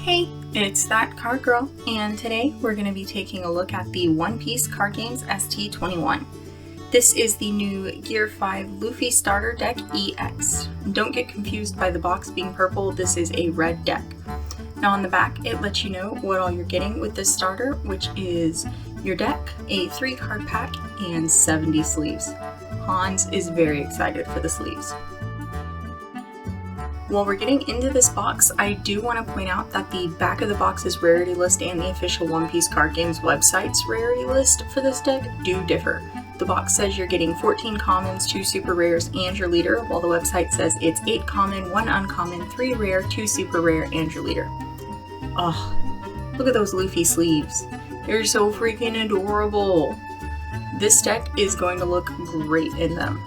Hey, it's that card girl, and today we're going to be taking a look at the One Piece Card Games ST21. This is the new Gear 5 Luffy Starter Deck EX. Don't get confused by the box being purple, this is a red deck. Now on the back, it lets you know what all you're getting with this starter, which is your deck, a 3-card pack, and 70 sleeves. Hans is very excited for the sleeves. While we're getting into this box, I do want to point out that the back of the box's rarity list and the official One Piece Card Games website's rarity list for this deck do differ. The box says you're getting 14 commons, 2 super rares, and your leader, while the website says it's 8 common, 1 uncommon, 3 rare, 2 super rare, and your leader. Oh, look at those Luffy sleeves. They're so freaking adorable. This deck is going to look great in them.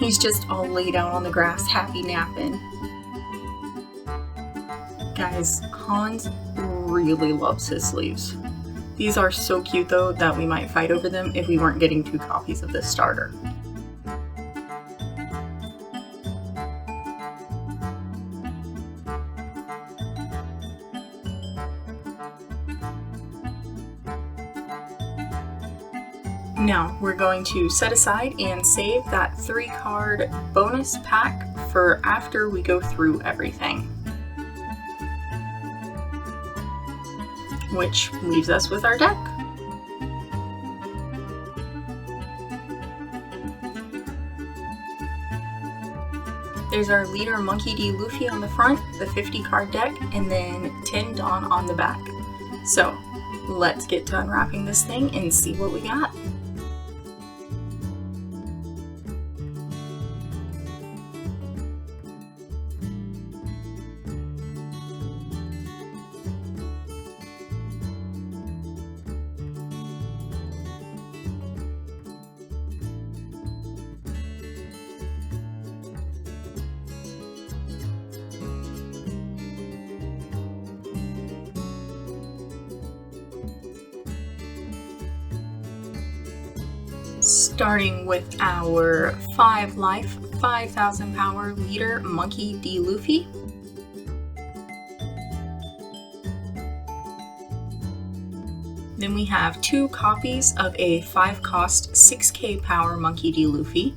He's just all laid out on the grass, happy napping. Guys, Hans really loves his sleeves. These are so cute though that we might fight over them if we weren't getting 2 copies of this starter. Now, we're going to set aside and save that 3-card bonus pack for after we go through everything. Which leaves us with our deck. There's our leader Monkey.D.Luffy on the front, the 50-card deck, and then 10 Don on the back. So, let's get to unwrapping this thing and see what we got. Starting with our 5 life, 5,000 power leader, Monkey.D.Luffy. Then we have 2 copies of a 5-cost 6k power Monkey.D.Luffy.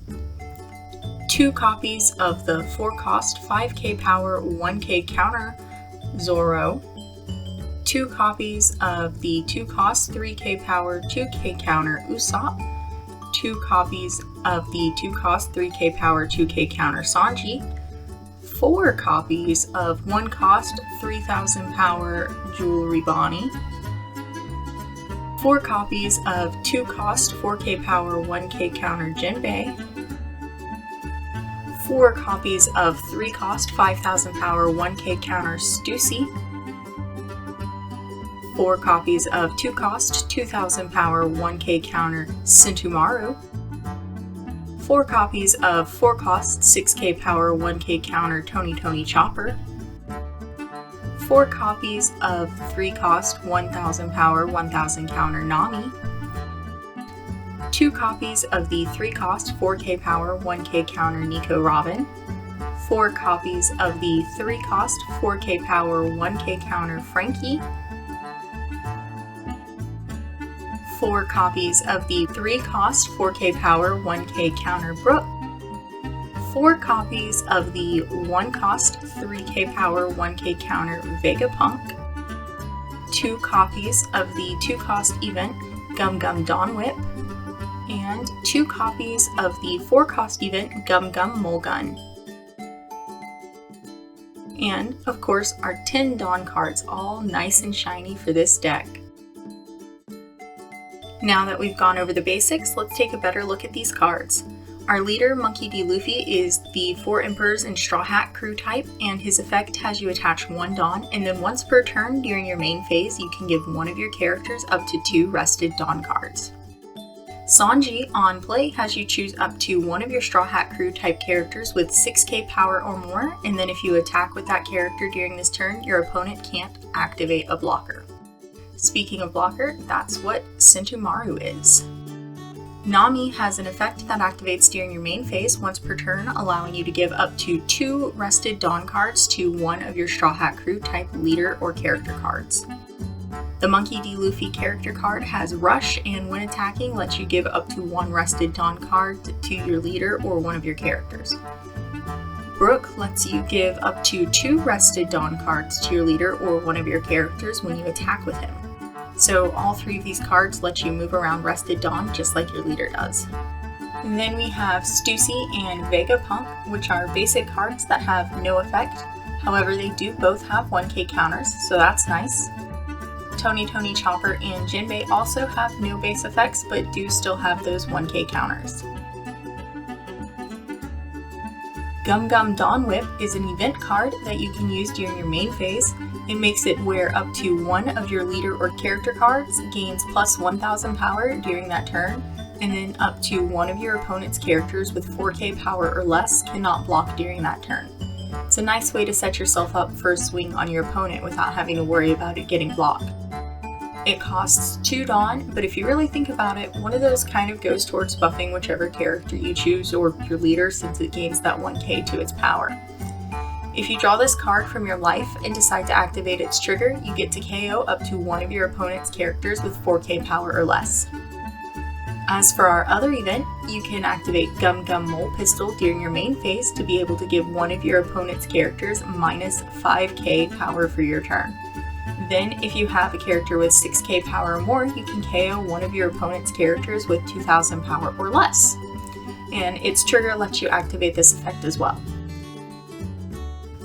2 copies of the 4-cost 5k power 1k counter Zoro. 2 copies of the 2-cost 3k power 2k counter Usopp. 2 copies of the 2-cost 3k power 2k counter Sanji, 4 copies of 1-cost 3000 power Jewelry Bonnie, 4 copies of 2-cost 4k power 1k counter Jinbei, 4 copies of 3-cost 5000 power 1k counter Stussy, 4 copies of 2-cost 2000 power 1k counter Sentomaru, 4 copies of 4-cost 6k power 1k counter Tony Chopper, 4 copies of 3-cost 1000 power 1000 counter Nami, 2 copies of the 3-cost 4k power 1k counter Nico Robin, 4 copies of the 3-cost 4k power 1k counter Frankie, 4 copies of the 3-cost 4k power 1k counter Brook, 4 copies of the 1-cost 3k power 1k counter Vegapunk, 2 copies of the 2-cost event Gum Gum Dawn Whip, and 2 copies of the 4-cost event Gum Gum Mulgun. And, of course, our 10 Dawn cards, all nice and shiny for this deck. Now that we've gone over the basics, let's take a better look at these cards. Our leader, Monkey.D.Luffy, is the 4 Emperors and Straw Hat crew type, and his effect has you attach 1 Dawn, and then once per turn during your main phase, you can give one of your characters up to 2 rested Dawn cards. Sanji, on play, has you choose up to 1 of your Straw Hat crew type characters with 6k power or more, and then if you attack with that character during this turn, your opponent can't activate a blocker. Speaking of blocker, that's what Sentomaru is. Nami has an effect that activates during your main phase once per turn, allowing you to give up to 2 rested Dawn cards to one of your Straw Hat Crew type leader or character cards. The Monkey.D.Luffy character card has Rush, and when attacking lets you give up to 1 rested Dawn card to your leader or one of your characters. Brook lets you give up to 2 rested Dawn cards to your leader or one of your characters when you attack with him. So all 3 of these cards let you move around rested Dawn just like your leader does. And then we have Stussy and Vegapunk, which are basic cards that have no effect. However, they do both have 1k counters, so that's nice. Tony, Chopper, and Jinbei also have no base effects, but do still have those 1k counters. Gum Gum Dawn Whip is an event card that you can use during your main phase. It makes it where up to 1 of your leader or character cards gains plus 1000 power during that turn, and then up to 1 of your opponent's characters with 4k power or less cannot block during that turn. It's a nice way to set yourself up for a swing on your opponent without having to worry about it getting blocked. It costs 2 Dawn, but if you really think about it, one of those kind of goes towards buffing whichever character you choose or your leader, since it gains that 1k to its power. If you draw this card from your life and decide to activate its trigger, you get to KO up to 1 of your opponent's characters with 4k power or less. As for our other event, you can activate Gum Gum Mole Pistol during your main phase to be able to give 1 of your opponent's characters minus 5k power for your turn. Then, if you have a character with 6k power or more, you can KO 1 of your opponent's characters with 2000 power or less. And its trigger lets you activate this effect as well.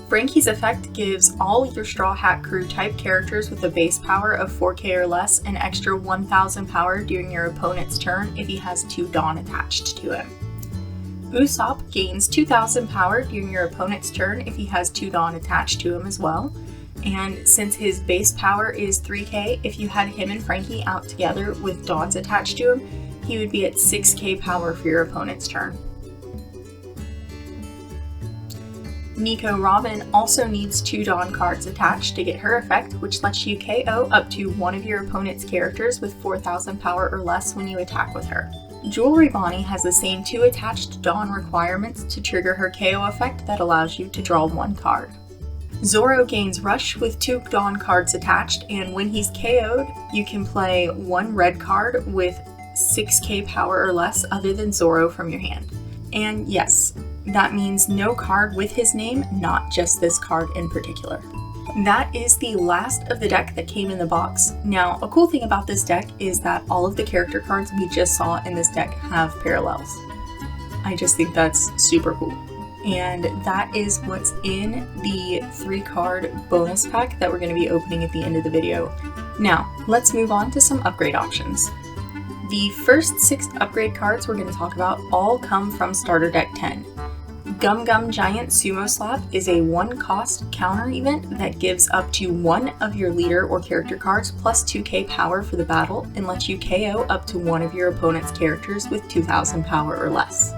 Frankie's effect gives all your Straw Hat Crew type characters with a base power of 4k or less an extra 1000 power during your opponent's turn if he has 2 Dawn attached to him. Usopp gains 2000 power during your opponent's turn if he has 2 Dawn attached to him as well. And since his base power is 3k, if you had him and Frankie out together with Dawns attached to him, he would be at 6k power for your opponent's turn. Nico Robin also needs 2 Dawn cards attached to get her effect, which lets you KO up to 1 of your opponent's characters with 4000 power or less when you attack with her. Jewelry Bonnie has the same 2 attached Dawn requirements to trigger her KO effect that allows you to draw 1 card. Zoro gains Rush with 2 Dawn cards attached, and when he's KO'd, you can play 1 red card with 6k power or less other than Zoro from your hand. And yes, that means no card with his name, not just this card in particular. That is the last of the deck that came in the box. Now, a cool thing about this deck is that all of the character cards we just saw in this deck have parallels. I just think that's super cool. And that is what's in the 3-card bonus pack that we're going to be opening at the end of the video. Now, let's move on to some upgrade options. The first 6 upgrade cards we're going to talk about all come from Starter Deck 10. Gum Gum Giant Sumo Slap is a 1-cost counter event that gives up to 1 of your leader or character cards plus 2k power for the battle and lets you KO up to 1 of your opponent's characters with 2000 power or less.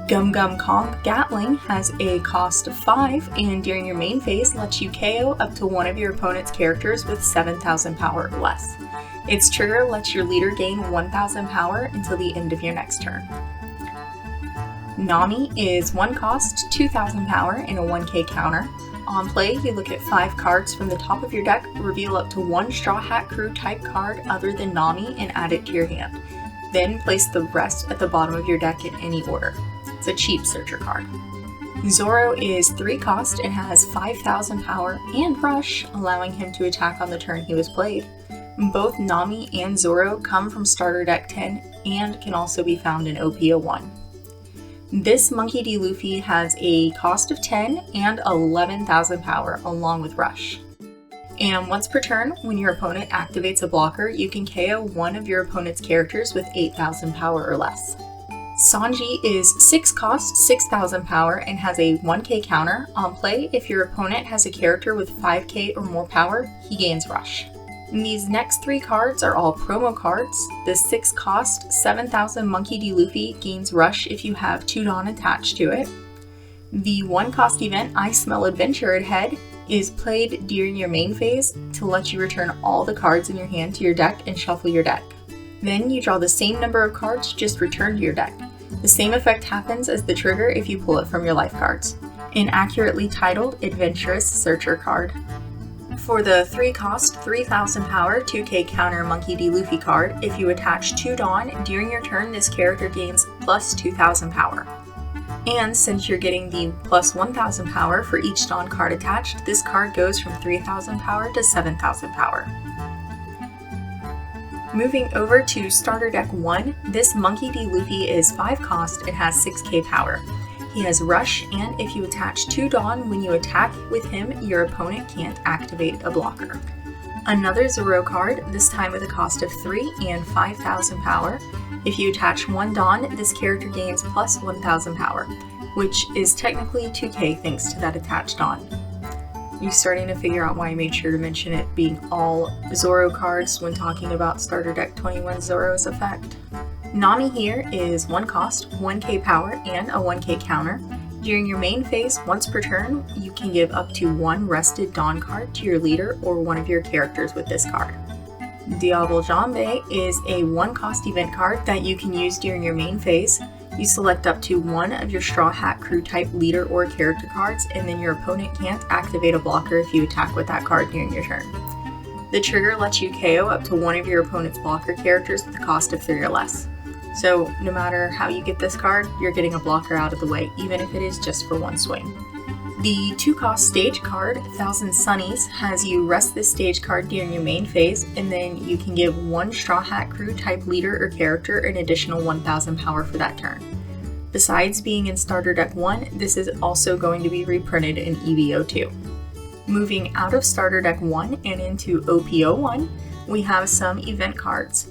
Gum Gum Kong Gatling has a cost of 5 and during your main phase lets you KO up to 1 of your opponent's characters with 7000 power or less. Its trigger lets your leader gain 1000 power until the end of your next turn. Nami is 1 cost, 2000 power, and a 1k counter. On play, you look at 5 cards from the top of your deck, reveal up to 1 Straw Hat Crew type card other than Nami, and add it to your hand. Then place the rest at the bottom of your deck in any order. It's a cheap searcher card. Zoro is 3 cost and has 5000 power and Rush, allowing him to attack on the turn he was played. Both Nami and Zoro come from Starter Deck 10 and can also be found in OP01. This Monkey.D.Luffy has a cost of 10 and 11,000 power along with Rush. And once per turn, when your opponent activates a blocker, you can KO 1 of your opponent's characters with 8,000 power or less. Sanji is 6 cost, 6,000 power, and has a 1k counter. On play, if your opponent has a character with 5k or more power, he gains Rush. And these next 3 cards are all promo cards. The 6 cost, 7,000 Monkey.D.Luffy gains Rush if you have 2 Dawn attached to it. The 1 cost event, I Smell Adventure Ahead, is played during your main phase to let you return all the cards in your hand to your deck and shuffle your deck. Then you draw the same number of cards just returned to your deck. The same effect happens as the trigger if you pull it from your life cards. An accurately titled Adventurous Searcher card. For the 3-cost, 3000 power 2k counter Monkey.D.Luffy card, if you attach 2 Dawn, during your turn this character gains plus 2000 power. And since you're getting the plus 1000 power for each Dawn card attached, this card goes from 3000 power to 7000 power. Moving over to Starter Deck 1, this Monkey.D.Luffy is 5 cost and has 6k power. He has Rush, and if you attach 2 Dawn when you attack with him, your opponent can't activate a blocker. Another Zoro card, this time with a cost of 3 and 5000 power. If you attach 1 Dawn, this character gains plus 1000 power, which is technically 2k thanks to that attached Dawn. You're starting to figure out why I made sure to mention it being all Zoro cards when talking about Starter Deck 21 Zoro's effect. Nami here is 1 cost, 1k power, and a 1k counter. During your main phase, once per turn, you can give up to 1 rested Dawn card to your leader or one of your characters with this card. Diable Jambe is a 1-cost event card that you can use during your main phase. You select up to 1 of your Straw Hat Crew type leader or character cards, and then your opponent can't activate a blocker if you attack with that card during your turn. The trigger lets you KO up to 1 of your opponent's blocker characters with a cost of 3 or less. So no matter how you get this card, you're getting a blocker out of the way, even if it is just for 1 swing. The 2-cost stage card, 1000 Sunnies, has you rest this stage card during your main phase, and then you can give 1 Straw Hat Crew type leader or character an additional 1000 power for that turn. Besides being in Starter Deck 1, this is also going to be reprinted in EVO 2. Moving out of Starter Deck 1 and into OPO 1, we have some event cards.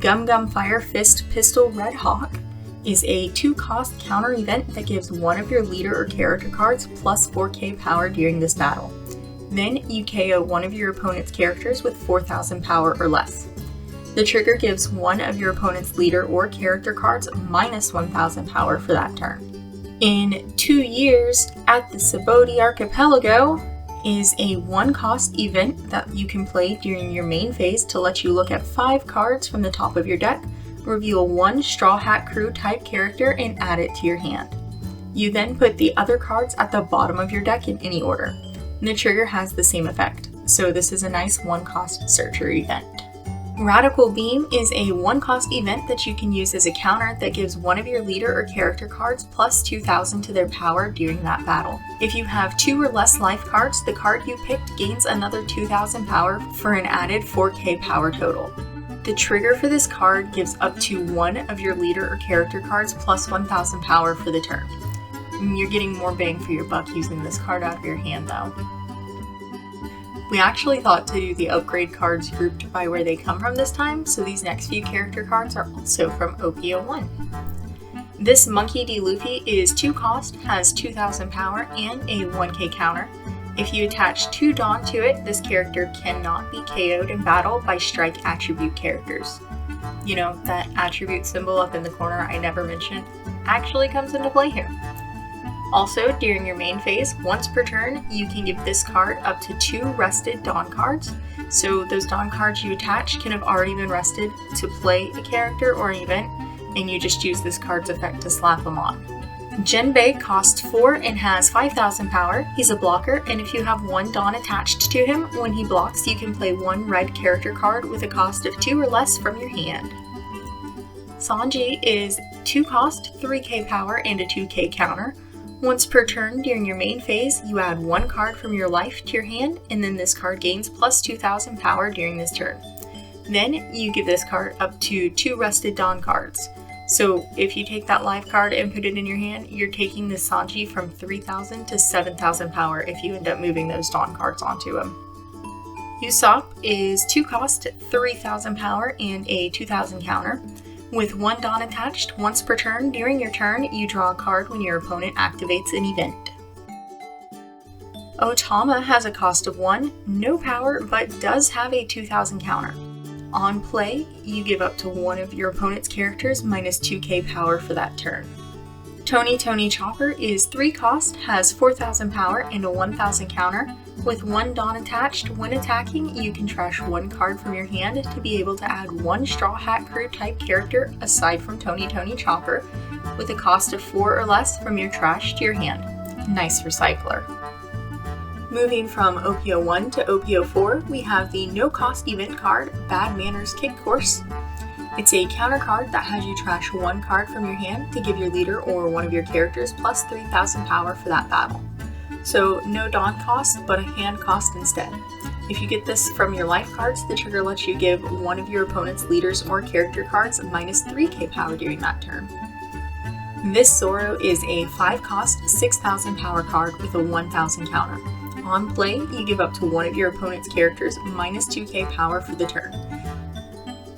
Gum Gum Fire Fist Pistol Red Hawk is a 2-cost counter event that gives 1 of your leader or character cards plus 4k power during this battle. Then you KO 1 of your opponent's characters with 4000 power or less. The trigger gives 1 of your opponent's leader or character cards minus 1000 power for that turn. In 2 years at the Saboti Archipelago is a 1-cost event that you can play during your main phase to let you look at 5 cards from the top of your deck, reveal 1 Straw Hat Crew type character, and add it to your hand. You then put the other cards at the bottom of your deck in any order. And the trigger has the same effect, so this is a nice 1-cost searcher event. Radical Beam is a 1-cost event that you can use as a counter that gives 1 of your leader or character cards plus 2000 to their power during that battle. If you have 2 or less life cards, the card you picked gains another 2000 power for an added 4k power total. The trigger for this card gives up to 1 of your leader or character cards plus 1000 power for the turn. You're getting more bang for your buck using this card out of your hand though. We actually thought to do the upgrade cards grouped by where they come from this time, so these next few character cards are also from OPO 1. This Monkey.D.Luffy is 2 cost, has 2000 power, and a 1k counter. If you attach 2 Dawn to it, this character cannot be KO'd in battle by strike attribute characters. You know, that attribute symbol up in the corner I never mentioned actually comes into play here. Also, during your main phase, once per turn, you can give this card up to 2 rested Dawn cards. So those Dawn cards you attach can have already been rested to play a character or an event, and you just use this card's effect to slap them on. Genbei costs 4 and has 5000 power. He's a blocker, and if you have 1 Dawn attached to him, when he blocks, you can play 1 red character card with a cost of 2 or less from your hand. Sanji is 2 cost, 3k power, and a 2k counter. Once per turn during your main phase, you add 1 card from your life to your hand, and then this card gains plus 2000 power during this turn. Then you give this card up to 2 rested Dawn cards. So if you take that life card and put it in your hand, you're taking this Sanji from 3000 to 7000 power if you end up moving those Dawn cards onto him. Usopp is 2 cost, 3000 power, and a 2000 counter. With 1 Dawn attached, once per turn, during your turn, you draw a card when your opponent activates an event. Otama has a cost of 1, no power, but does have a 2000 counter. On play, you give up to 1 of your opponent's characters minus 2k power for that turn. Tony Chopper is 3 cost, has 4000 power, and a 1000 counter. With one Dawn attached, when attacking, you can trash one card from your hand to be able to add one Straw Hat Crew type character aside from Tony Chopper, with a cost of 4 or less from your trash to your hand. Nice recycler. Moving from OPO1 to OPO4, we have the no-cost event card, Bad Manners Kick Course. It's a counter card that has you trash one card from your hand to give your leader or one of your characters plus 3,000 power for that battle. So no Dawn cost, but a hand cost instead. If you get this from your life cards, the trigger lets you give one of your opponent's leaders or character cards minus 3k power during that turn. This Zoro is a 5-cost, 6,000 power card with a 1,000 counter. On play, you give up to one of your opponent's characters minus 2k power for the turn.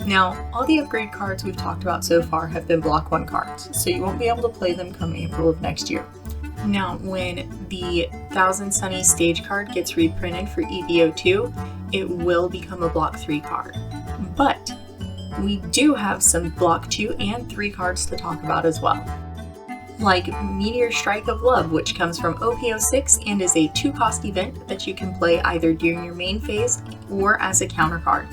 Now, all the upgrade cards we've talked about so far have been Block 1 cards, so you won't be able to play them come April of next year. Now, when the 1000 Sunny stage card gets reprinted for EVO2, it will become a Block 3 card. But we do have some Block 2 and 3 cards to talk about as well. Like Meteor Strike of Love, which comes from OPO6 and is a 2-cost event that you can play either during your main phase or as a counter card.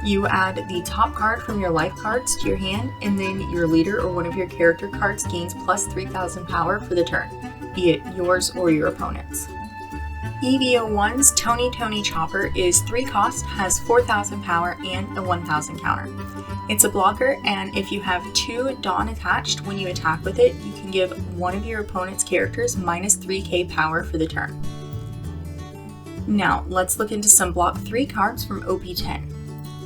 You add the top card from your life cards to your hand, and then your leader or one of your character cards gains plus 3,000 power for the turn, be it yours or your opponent's. EVO1's Tony Chopper is 3 cost, has 4,000 power, and a 1,000 counter. It's a blocker, and if you have 2 Dawn attached when you attack with it, you can give one of your opponent's characters minus 3k power for the turn. Now, let's look into some Block 3 cards from OP10.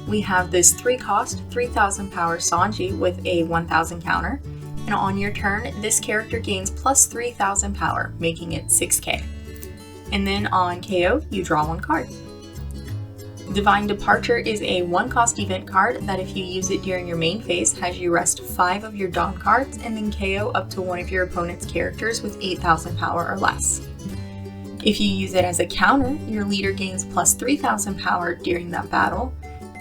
We have this 3-cost, 3,000 power Sanji with a 1,000 counter, and on your turn, this character gains plus 3,000 power, making it 6k. And then on KO, you draw one card. Divine Departure is a 1-cost event card that if you use it during your main phase, has you rest 5 of your Dawn cards and then KO up to one of your opponent's characters with 8,000 power or less. If you use it as a counter, your leader gains plus 3,000 power during that battle.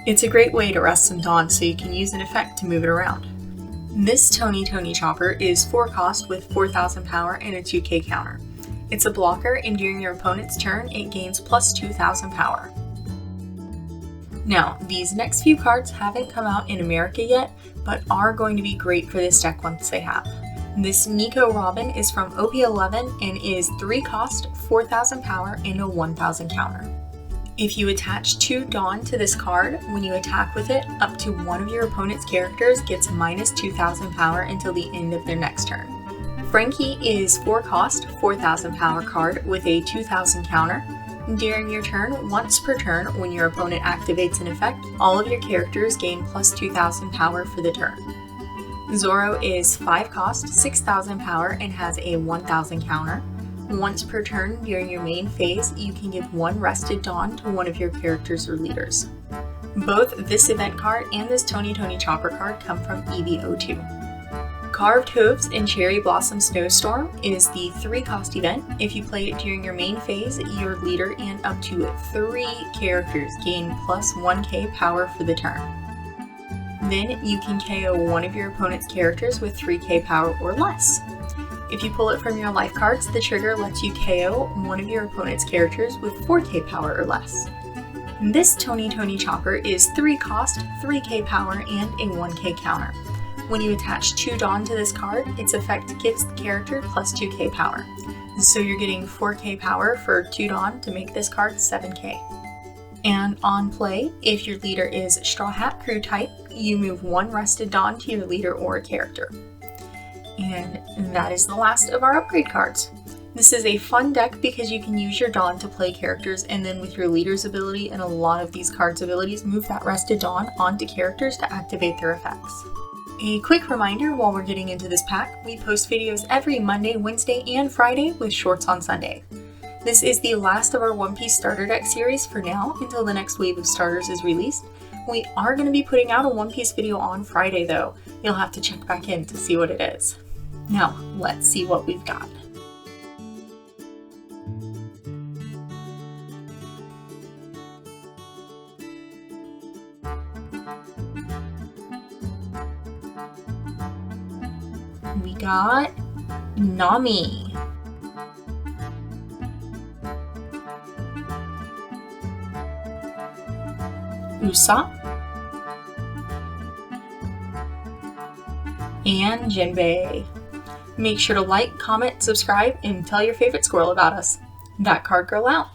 It's a great way to rest some Dawn so you can use an effect to move it around. This Tony Chopper is 4-cost with 4,000 power and a 2k counter. It's a blocker, and during your opponent's turn, it gains plus 2,000 power. Now, these next few cards haven't come out in America yet, but are going to be great for this deck once they have. This Nico Robin is from OP11 and is 3-cost, 4,000 power, and a 1,000 counter. If you attach 2 Dawn to this card, when you attack with it, up to one of your opponent's characters gets minus 2,000 power until the end of their next turn. Frankie is 4-cost, 4,000 power card with a 2,000 counter. During your turn, once per turn, when your opponent activates an effect, all of your characters gain plus 2,000 power for the turn. Zoro is 5-cost, 6,000 power, and has a 1,000 counter. Once per turn during your main phase, you can give one rested Dawn to one of your characters or leaders. Both this event card and this Tony Chopper card come from EVO2. Carved Hooves in Cherry Blossom Snowstorm is the 3-cost event. If you play it during your main phase, your leader and up to 3 characters gain plus 1k power for the turn. Then you can KO one of your opponent's characters with 3k power or less. If you pull it from your life cards, the trigger lets you KO one of your opponent's characters with 4k power or less. This Tony Chopper is 3-cost, 3k power, and a 1k counter. When you attach 2 Dawn to this card, its effect gives the character plus 2k power. So you're getting 4k power for 2 Dawn to make this card 7k. And on play, if your leader is Straw Hat Crew type, you move one rested Dawn to your leader or a character. And that is the last of our upgrade cards. This is a fun deck because you can use your Dawn to play characters, and then with your leader's ability and a lot of these cards' abilities, move that rested Dawn onto characters to activate their effects. A quick reminder while we're getting into this pack, we post videos every Monday, Wednesday, and Friday with shorts on Sunday. This is the last of our One Piece starter deck series for now until the next wave of starters is released. We are going to be putting out a One Piece video on Friday though. You'll have to check back in to see what it is. Now, let's see what we've got. We got Nami. Usopp, and Jinbei. Make sure to like, comment, subscribe, and tell your favorite squirrel about us. That card girl out.